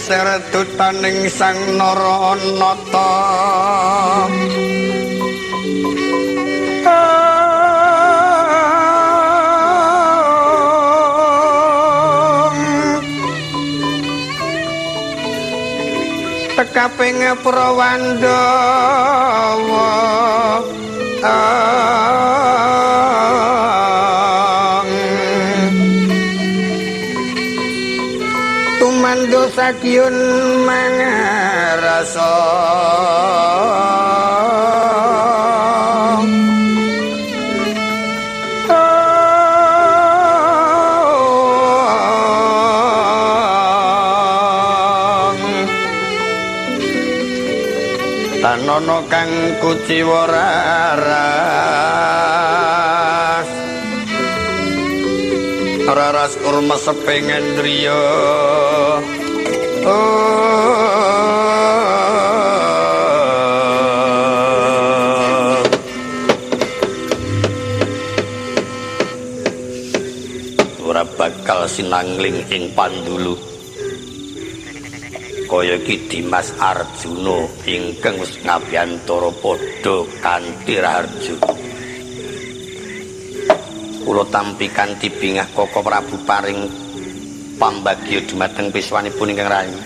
Sertutaning sang Naranata tekaping Prawandawa tumandha sakyun mangarasa tanana kang kuciwa raras kurma sepengen driya ora bakal sinangling ing pandulu kaya Ki Dimas Arjuna ingkang wis ngabiyantara padha kanthi raharja. Kula tampi kanthi bingah Koko Prabu paring pambagya dumateng piswanipun ingkang rayi.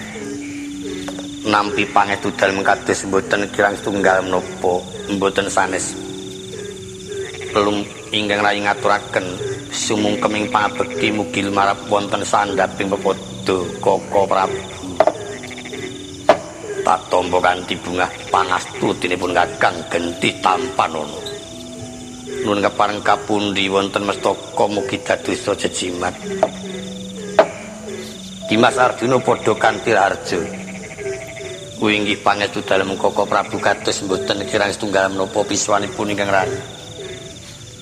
Nampi pangestu dalem kados mboten kirang setunggal menapa mboten sanes. Pelung ingkang rayi ngaturaken sumungkeming pangabekti mugi lumarap wonten sandhaping pepodo Koko Prabu. Tatombo kanthi bungah pangastutinipun Kakang Genti Tampanana. Nun kepareng kapundi wonten mestaka mugi dadosa jejimat. Dimas Arjuna padha kanthi harja. Kuwi inggih pangestu dalem Koko Prabu kados mboten kirang setunggal menapa piswanipun ingkang rayi.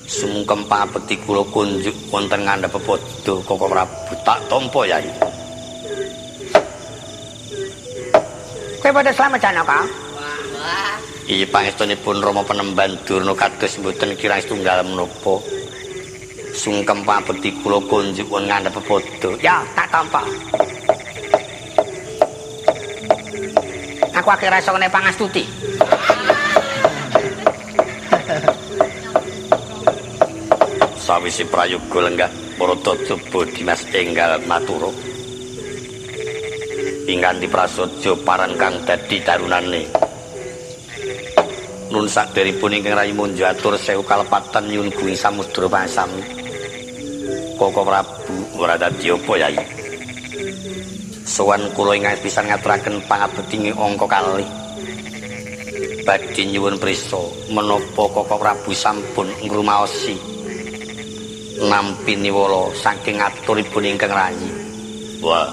Sumungkem pangabekti kula kunjuk wonten ngandhap pepodo Koko Prabu tak tampa Yai. Kowe padha slamet Janaka? Iya pangestunipun Rama Penemban Durna kados mboten kirang setunggal menapa. Sungkem pangabekti kula kunjuk wonten ngandhap pepodo. Ya, tak tampa. Aku akhir rasa kene pangastuti. Sawise prayoga lenggah Parata Jaba Dimas enggal matura. Ingganti prasaja paran kang dadi tarunane. Nun sakderipun ingkang rayi munja atur sewu kalepatan nyuwun guing samudra pasami. Koko Prabu ora dadi apa Yai. Sowan kula ingkang pisan ngaturaken pangabekti angka kalih. Badhe nyuwun prisa menapa Koko Prabu sampun ngrumaosi nampi niwala saking aturipun ingkang rayi. Wah,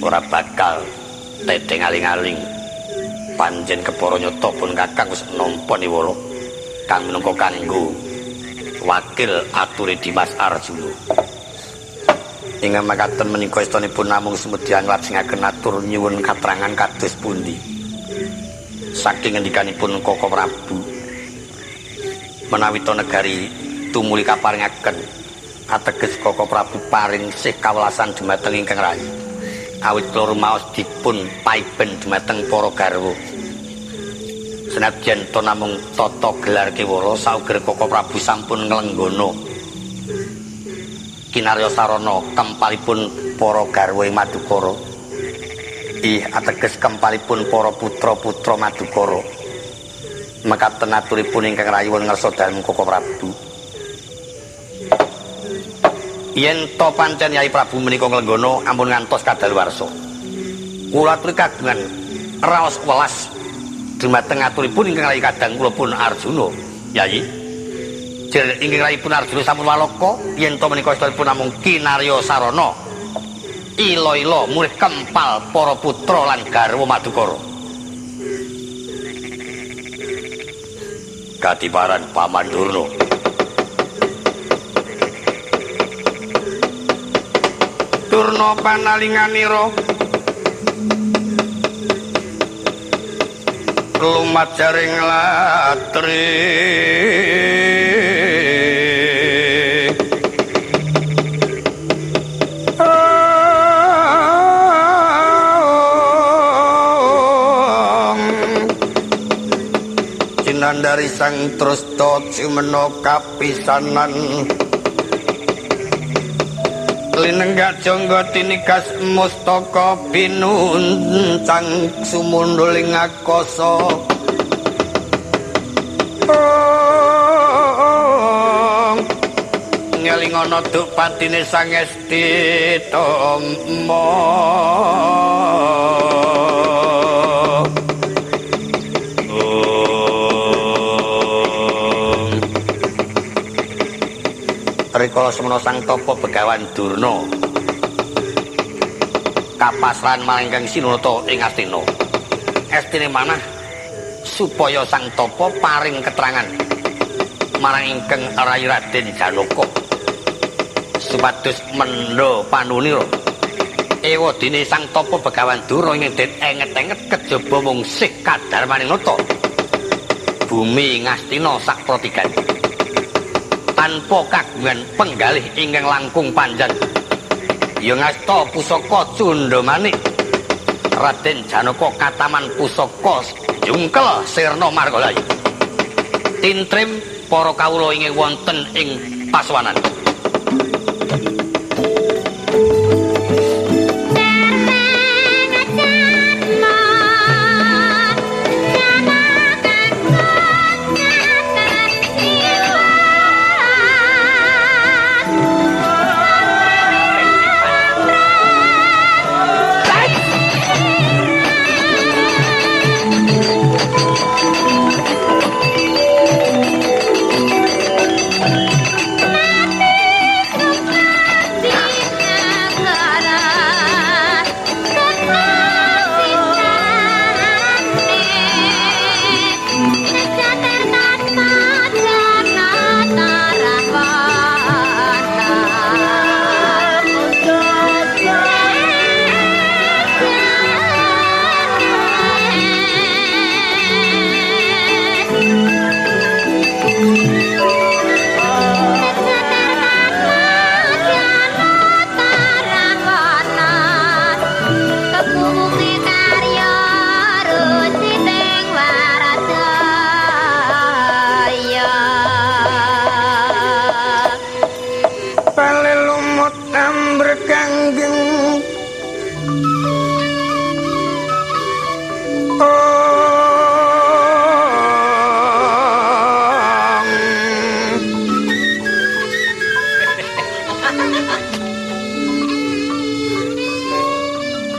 ora bakal teteng aling-aling. Panjen kepara nyata pun Kakang wis nampa niwala kang minangka kanggo wakil ature Dimas Arjuna. Ingkang makaten menika istanipun namung semedhi nglajengaken atur nyuwun katrangan kados pundi. Saking ngendikanipun Koko Prabu menawi to negari tumuli kaparingaken ateges Koko Prabu paring sih kawelasan dumateng ingkang rayi. Awit kula rumaos dipun paiben dumateng para garwa. Senadyan to namung tata gelar kewala sauger Koko Prabu sampun nglenggono kinarya sarana kempalipun para garwa ing Madukara. Ateges kempalipun para putra-putra Madukara. mekaten aturipun ingkang rayuwun ngersa dalem Koko Prabu. Yen to pancen Yai Prabu menika nglenggana ampun ngantos kadaluwarsa. Kula aturi kagungan raos welas dumateng aturipun ingkang rayi kadang kula pun Arjuna. Yai. Jer ingkang rayipun Arjuna sampun waloka yen to menika istana namung kinarya sarana. Ila-ila murih kempal para putra lan garwa Madukara. Kadiparan Paman Durna. Durna panalinganira lumajaring latri Cinandari sang Trusna cimena kapisanan linenggak jangga tinigas mustaka pinuncang sumunduling akasa ngelingana duk patine sang Esti Tama rikala semana sang Tapa Begawan Durna kapasrahan marang Kang Sinata ing Astina. Estine manah supaya sang Tapa paring keterangan marang ingkang rayi Raden Janaka supados mendha panunira. Ewadene sang Tapa Begawan Durna ing den enget-enget kejaba mung sih kadarmaning nata. Bumi Ngastina sak protigan. Tanpa kagungan penggalih ingkang langkung panjang ya ngasta pusaka Cundamanik Raden Janaka kataman pusaka jungkel sirna margalayu tintrim para kawula ingkang wonten ing Pasuwanan.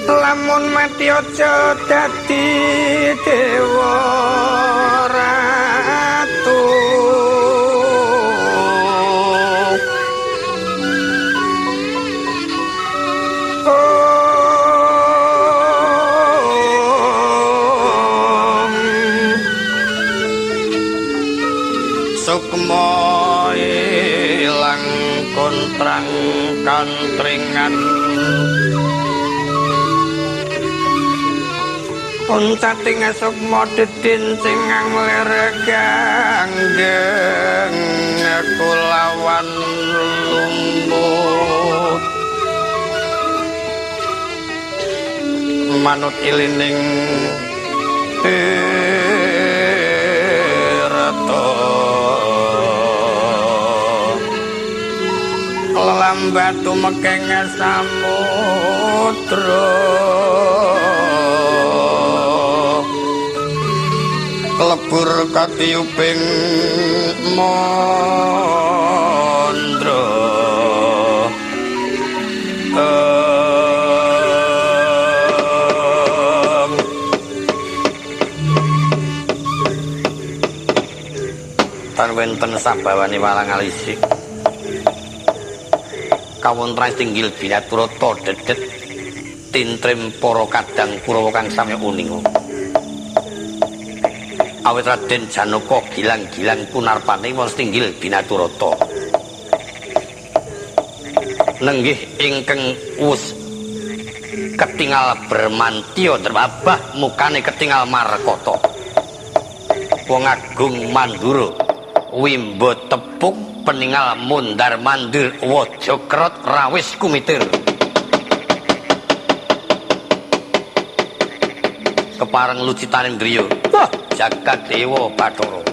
Lamun mati aja dadi dewa ratu sukma ilang kontrang kantringan Uncating sukma dedin sing nglereganggeng kulawan lumut manut ilining rata lambatu mekeng samudra lebur katiuping mandra tan wenten sabawani walang alisik kawontenan tinggil Binaturata dedet tintrim para kadang Kurawa kang sami uninga awit Raden Janaka gilang-gilang punarpane wong tinggil Binaturata nenggih ingkang wus ketingal bermantio drebabah mukane ketingal markata wong agung Mandura wimbo tepuk peningal mundar mandir wajakrot rawis kumitir kepareng lucitaning driya wah jagat dewa Bathara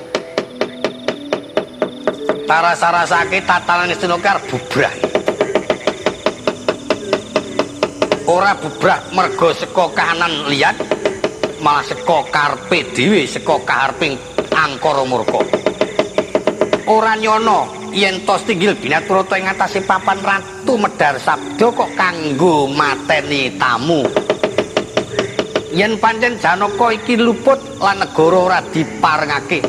tarasa-rasake tatanan Istinakar bubrah ora bubrah merga saka kahanan liyan malah saka karepe dhewe saka kahareping angkara murka ora nyono yen to tinggil Binaturata ing ngatasé papan ratu medhar sabda kok kanggo mateni tamu yen pancen Janaka iki luput lan negara ora diparengake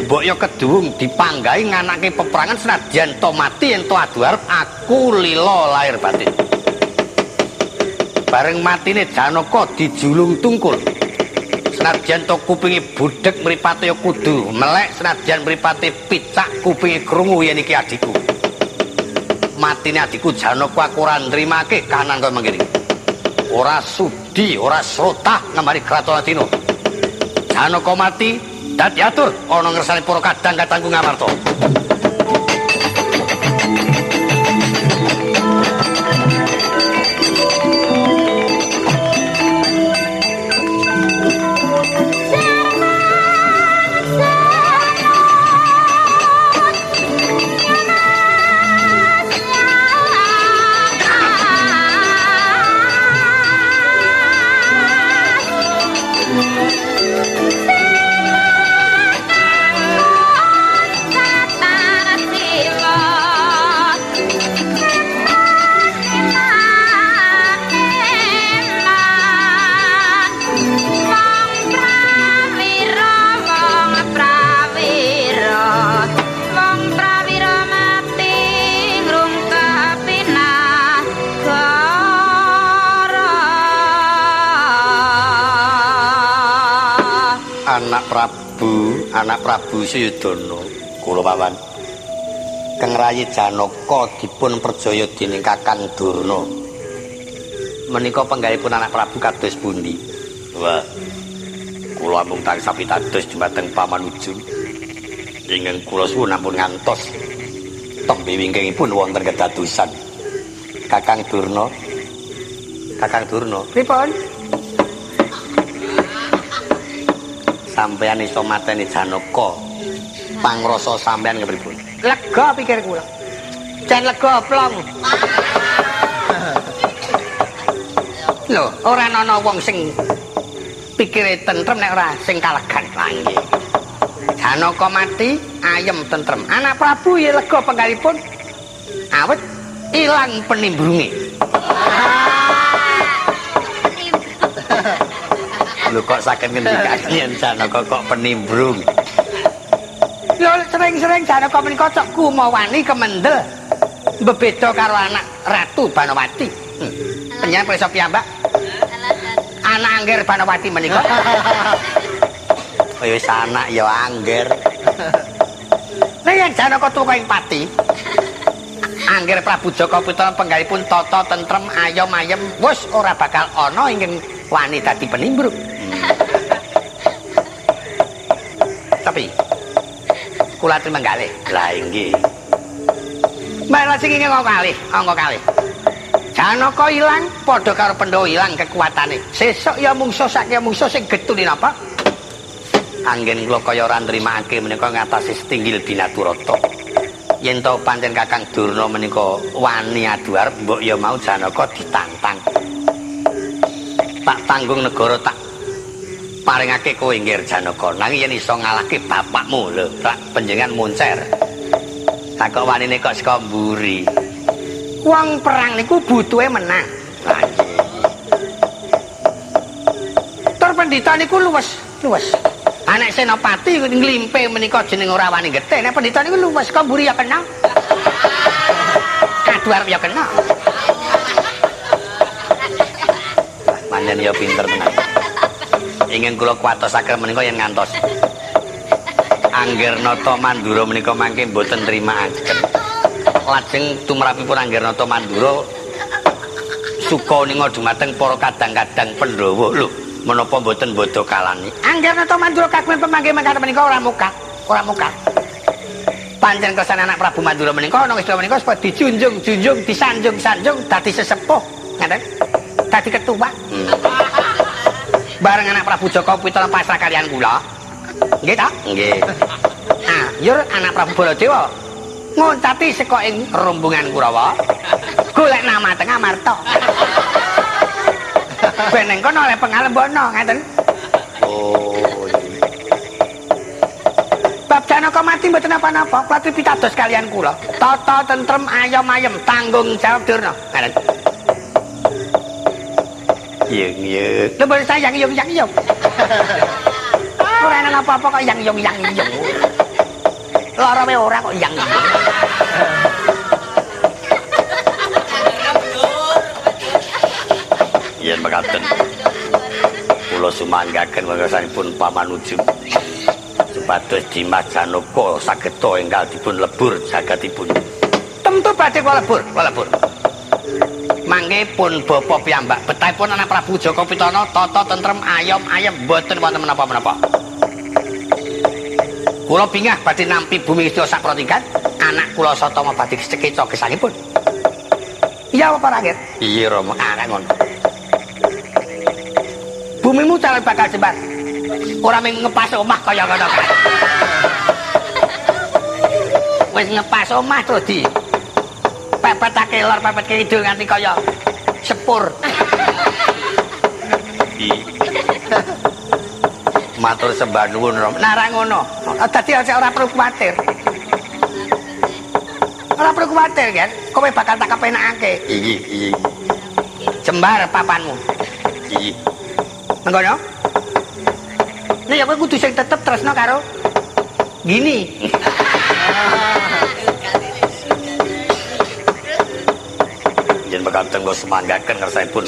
mbok ya keduwung dipanggahi nganake peperangan senadyan to mati yen to adu arep aku lila lahir batin bareng matine Janaka dijulung tungkul senadyan to kupinge budhek mripate ya kudu melek senadyan mripate picak kupinge krungu yen iki adikku matine adikku Janaka aku ora nrimake kahanan kaya mangkene ora sudi ora srotah ngambari kraton Adina Janaka mati dadi atur ana ngersane para kadang-kadangku Ngamarta anak Prabu Suyudana kula pawan Kang Rayi Janaka dipun perjaya dening Kakang Durna menika penggalipun anak Prabu kados pundi wah kula mung tansah pitados dumateng Paman Ujung ingkang kula suwun ampun ngantos tembe wingkingipun wonten kedadosan Kakang Durna pripun sampeyan iso mateni Janaka pangrasa sampeyan kepripun lega pikir kula jan lega plong lho ora ana wong sing pikire tentrem nek ora sing kalegan nggih Janaka mati ayem tentrem anak Prabu ya lega penggalipun awet ilang penimbrunge lho kok saged ngendikan yen Janaka kok penimbrung lho sering-sering Janaka menika cok kumawani kemendel bebeda karo anak Ratu Banawati penyan prisa piyambak anak Angger Banawati menika wis anak ya Angger nek yen Janaka tuwa ing pati Angger Prabu Jaka Putra penggalipun tata tentrem ayem-ayem wis ora bakal ana ingkang wani dadi penimbrung tapi kula aturi menggalih lah inggih mbak sing ingin angka kalih Janaka ilang padha karo Pandhawa ilang kekuatane sesuk ya mungsuh saking mungsuh sing getune napa anggen kula kaya ora nrimakake menika ngatasi Tinggil Binaturata yen to pancen Kakang Durna menika wani adu arep mbok ya mau Janaka ditantang tak tanggung negara tak paringake kowe nggih Janaka nanging yen iso ngalahke bapakmu lho rak panjenengan moncer kok wanine kok saka mburi wong perang niku butuhe menang lah tur pendhita niku luwes anak senopati nglimpe menika jeneng ora wani getih nek pendhita niku luwes saka mburi ya kena kaduar ya kena manjen ya pinter tenan ingin kula kuwatosaken menika yen ngantos Anggernata Mandura menika mangke boten nrimakaken. Lajeng tumrapipun Anggernata Mandura suka ninga dumateng para kadang-kadang Pandhawa lho, menapa boten bodho kalani. Anggernata Mandura kagungan pemanggih mangkat menika ora mukat. Pancen kersane anak Prabu Mandura menika ana istilah menika supaya dijunjung, disanjung dadi sesepuh, ngaten. Dadi ketua. Bareng anak Prabu Jaka Pitana pasrah kalian kula. Nggih ta? Nggih. Nah, yur anak Prabu Baladewa ngoncati saka ing rombongan Kurawa. Golek nama tengah Marta. Ben ning kono oleh pengalembana, ngaten. Oh. Bab Janaka mati mboten apa-apa, pati pitados kalian kula. Tata tentrem ayem-ayem tanggung jawab durna. Ngaten. Yung. Lho boleh saya yung. Ora ana apa-apa kok yang. Lara wae ora kok yang. Yen mekaten. Kula sumanggaken wekasanipun pamanuju. Supados Dimas Janaka sageta enggal dipun lebur jagatipun. Tentu badhe kula lebur. Mangke pun bapa piyambak betahipun anak Prabu Jaka Pitana tata tentrem ayem mboten wonten menapa-menapa. Kula bingah badhe nampi bumi sedaya sak protingkat, anak kula Satama badhe sekeca gesangipun. Iya apa Rakyat? Iya Rama, ana ngono. Bumimu calon bakal jembar. Ora mung ngepas omah kaya ngono. Wis ngepas omah terus di pepetake lor pepet kidul nganti kaya sepur. Matur sembah nuwun Rom. Nah ra ngono. Dadi ora perlu kuwatir. Ora perlu kuwatir kan. Kowe bakal tak kepenakake. Iki. Jembar papanmu. Iki. Mengkono? Nek ya kowe kudu sing tetep tresno karo gini. Yen mekaten kula semanggaken ngersaipun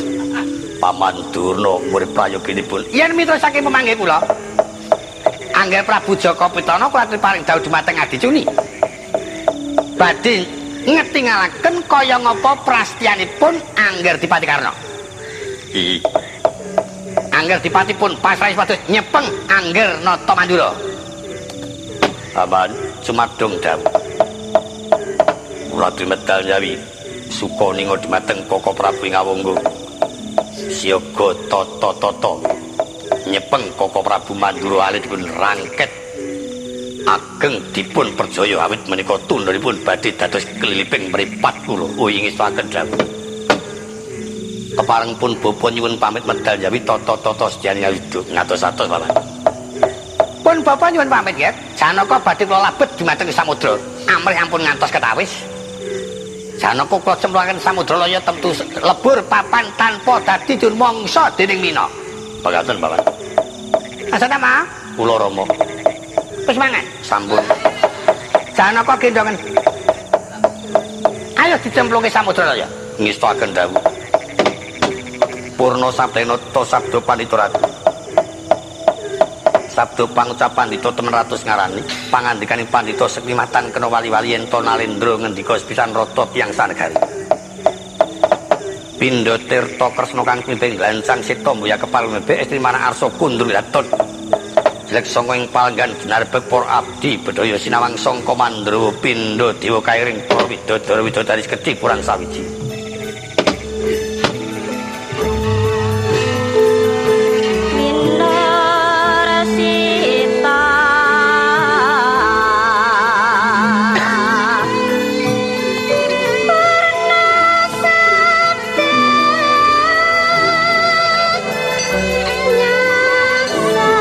Paman Durna murid prayoginipun. Yen mitra saking pemanggih kula, Angger Prabu Jaka Pitana kula paring dawuh dumateng Adicuni. Badhe ngetingalaken kaya ngapa prastiyanipun Angger Dipati Karna. Angger Dipati pun pasrah supados nyepeng Angger Nata Mandura. Paman cumadung dawuh. Kula medal nyawi suka ninga dumateng Koko Prabu Ngawungga. Siaga tata nyepeng Koko Prabu Mandura alih dipun rangket ageng dipun perjaya awit menika tundhonipun badhe dados keliliping mripat kula ingestaken dawuh. Keparengipun bapa nyuwun pamit medal nyawi tata sedyane widuk ngatos-atos Paman. Pun bapa nyuwun pamit nggih. Janaka badhe kula labet dumateng samudra. Amrih ampun ngantos ketawis. Janaka kula cemplungaken samudra laya temtu lebur papan tanpa dadi dun mangsa dening Mina. Pagaten Paman. Asana Ma, kula Rama. Wis mangan? Sampun. Janaka gendongen. Ayo dicemplungke samudra laya. Ngestaken dawuh. Purna sabdena ta sabda Pandhita Ratu. Sabda pangucapan Pandhita temen ratus ngarani. Pangandikaning Pandhita seklimatan kena wali-wali yen to Nalendra ngendika sepisan rata tiyang sanegari. Pindha tirta kresna kang pimpin glancang sita mbuya kepal mebek istri marang Arsa kundur yaton. Jelek sanga ing palenggan ginarbek para abdi bedhaya sinawang sangka Mandrawa pindha dewa kairing para widodara gedhi kurang sawiji. Nyasa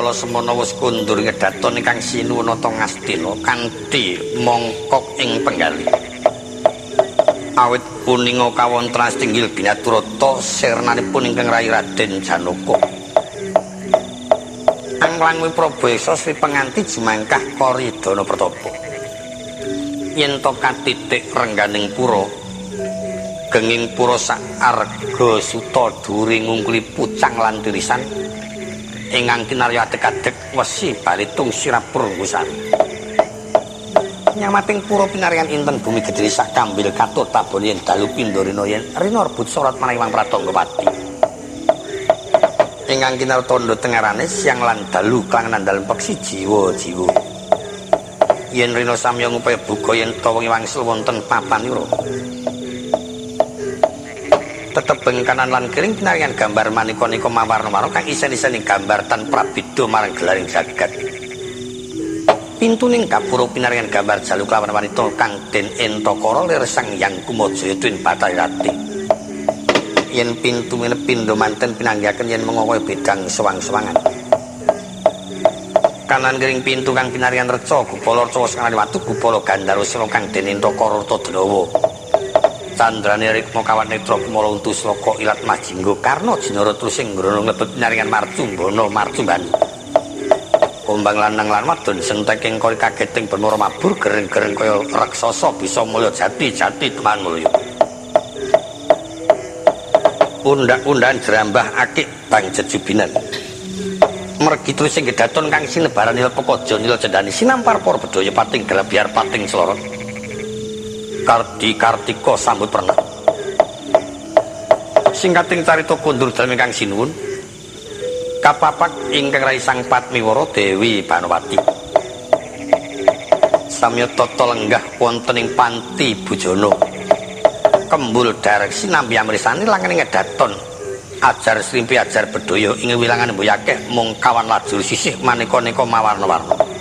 kala semana wis kundur ngedaton ingkang sinuwun nata Ngastina kanthi mongkok ing penggali. Awit puninga kawontenan Tinggil Binaturata sirnanipun ingkang Rai Raden Janaka. Anglang Wiprabesa Sri Penganti jumangkah Karidana Pratapa. Yen to katitik rengganing pura, genging pura sak arga suta dhuwure ngungkuli pucang lan tirisan. Ingkang kinarya adeg-adeg wesi balitung sirapur ngusari. Nyamating pura pinarian inten bumi gedhe sak kambil katut tabon yen dalu pindha rina yen rina rebut sorot marang Wang Pratanggapati. Ingkang kinartandha tengarane siang lan dalu klangenan dalem peksi jiwa-jiwa. Yen rina samya ngupaya buka yen ta wengi wangsul wonten papanira. Tetebeng kanan lan kiring pinarian gambar manika-nika mawarna-warna kang isen-isening gambar tan prabeda marang gelaring jagat. Pintuning gapura pinarian gambar jaluk lawan wanita kang den entakara lir Sang Hyang Kumajaya tuwin Bathari Rati. Yen pintu menep pindha manten pinanggihaken yen mengokoe bedang sewang-sewangan. Kanan kiring pintu kang pinarian reca gupala reca sing watu gupala Gandharwa Sira kang den entakara Rtadawa. Candrane rikma kawan netra kumala untu sloka ilat majingga karna jinara trusing ngrono nglebet pinyaringan marcumbana marcumbani. Kumbang lanang lan wadon senteking kori kageting benara mabur gereng-gereng kaya raksasa bisa mulya jati-jati teman mulya. Undak-undakan jerambah akik bang jejubinan. Mergi trusing gedaton kang sinebaran nil pekojo nil cendani sinampar para bedaya pating gelabiar pating selorot. Kardi Kartika sambut pernah. Singkating carita kundur dalem ingkang sinuwun. Kapapak ingkang Rai Sang Padmiwara Dewi Banowati. Samya tata lenggah wonten ing panti bujana. Kembul darek sinambi amrisani langening ngedaton. Ajar srimpi ajar bedaya ing wilangan mbuyakeh mung kawan lajur sisih maneka-neka mawarna-warna.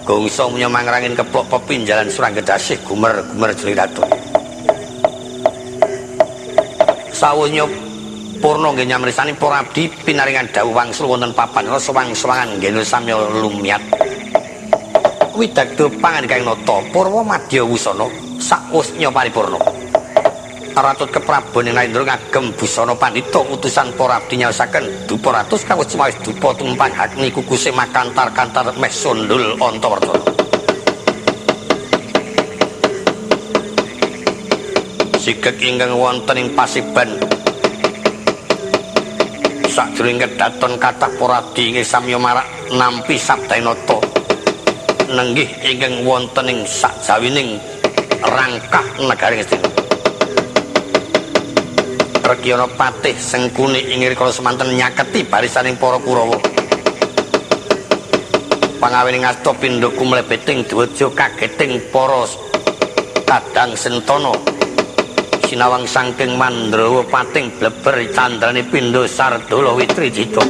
Gongso munya mangrangin keplok pepinjalan Suranggedasih gumer-gumer jeliratun. Sawunya purna nggih nyamrisani para abdi pinaringan dawuh wangsul wonten papan sewang-sewangan nggih samya lumiat. Widagdo pangandikaing nata Purwa Madya Wusana sausnya paripurna. Ratut keprabon ing Narendra ngagem busana pandhita utusan para abdi nyaosaken dupa ratus kawis cimawis dupa tumpang Agni kukuse makantar-kantar meh sundul Antawarta. Sigeg ingkang wonten ing Pasiban sajroning kedaton kathah para abdi inggih samya marak nampi sabdainata nenggih ingkang wonten ing sakjawining rangkah negaring Astina. Rekyana Patih Sengkuni inggih kala semanten nyaketi barisaning para Kurawa. Pangawining asta pindha kumlebeting dwaja kageting para kadang sentana. Sinawang saking Mandrawa pating bleber candrane pindha Sardala Witrijita.